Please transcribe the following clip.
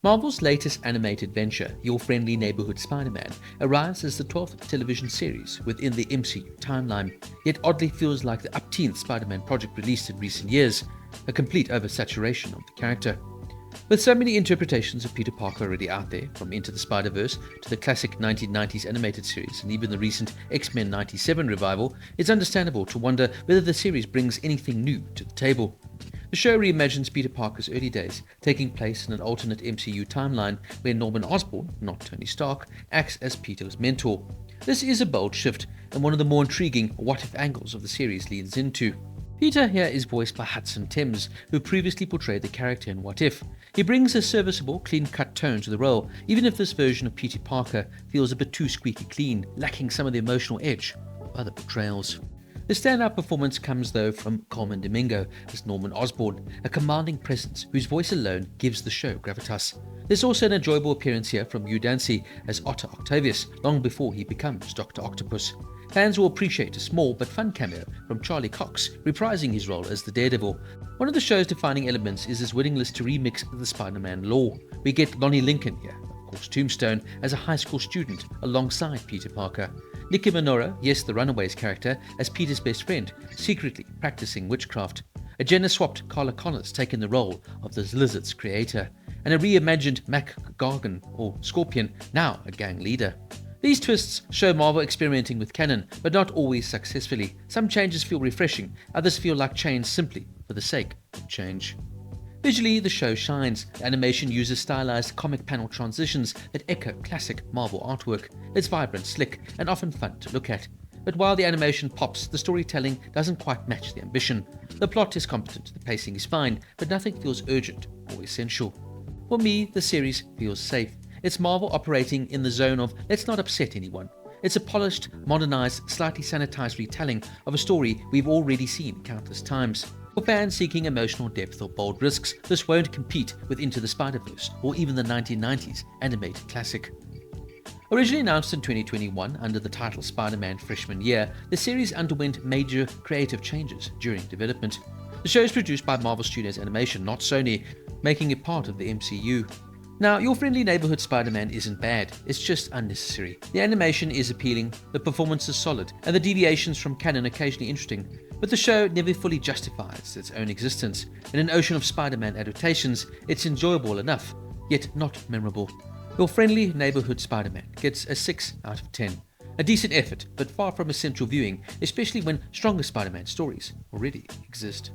Marvel's latest animated venture, Your Friendly Neighborhood Spider-Man, arrives as the 12th television series within the MCU timeline, yet oddly feels like the upteenth Spider-Man project released in recent years, a complete oversaturation of the character. With so many interpretations of Peter Parker already out there, from Into the Spider-Verse to the classic 1990s animated series and even the recent X-Men 97 revival, it's understandable to wonder whether the series brings anything new to the table. The show reimagines Peter Parker's early days, taking place in an alternate MCU timeline where Norman Osborn, not Tony Stark, acts as Peter's mentor. This is a bold shift, and one of the more intriguing what-if angles of the series leans into. Peter here is voiced by Hudson Thames, who previously portrayed the character in What If. He brings a serviceable, clean-cut tone to the role, even if this version of Peter Parker feels a bit too squeaky clean, lacking some of the emotional edge of other portrayals. The standout performance comes though from Coleman Domingo as Norman Osborn, a commanding presence whose voice alone gives the show gravitas. There's also an enjoyable appearance here from Hugh Dancy as Otto Octavius, long before he becomes Dr. Octopus. Fans will appreciate a small but fun cameo from Charlie Cox, reprising his role as the Daredevil. One of the show's defining elements is his willingness to remix the Spider-Man lore. We get Lonnie Lincoln here, of course Tombstone, as a high school student alongside Peter Parker. Nicky Minoru, yes the Runaways character, as Peter's best friend, secretly practicing witchcraft. A gender-swapped Carla Connors taking the role of the Lizard's creator. And a reimagined Mac Gargan, or Scorpion, now a gang leader. These twists show Marvel experimenting with canon, but not always successfully. Some changes feel refreshing, others feel like change simply for the sake of change. Visually, the show shines. The animation uses stylized comic panel transitions that echo classic Marvel artwork. It's vibrant, slick, and often fun to look at. But while the animation pops, the storytelling doesn't quite match the ambition. The plot is competent, the pacing is fine, but nothing feels urgent or essential. For me, the series feels safe. It's Marvel operating in the zone of let's not upset anyone. It's a polished, modernized, slightly sanitized retelling of a story we've already seen countless times. For fans seeking emotional depth or bold risks, this won't compete with Into the Spider-Verse or even the 1990s animated classic. Originally announced in 2021 under the title Spider-Man Freshman Year, the series underwent major creative changes during development. The show is produced by Marvel Studios Animation, not Sony, making it part of the MCU. Now, Your Friendly Neighborhood Spider-Man isn't bad, it's just unnecessary. The animation is appealing, the performance is solid, and the deviations from canon occasionally interesting, but the show never fully justifies its own existence. In an ocean of Spider-Man adaptations, it's enjoyable enough, yet not memorable. Your Friendly Neighborhood Spider-Man gets a 6 out of 10. A decent effort, but far from essential viewing, especially when stronger Spider-Man stories already exist.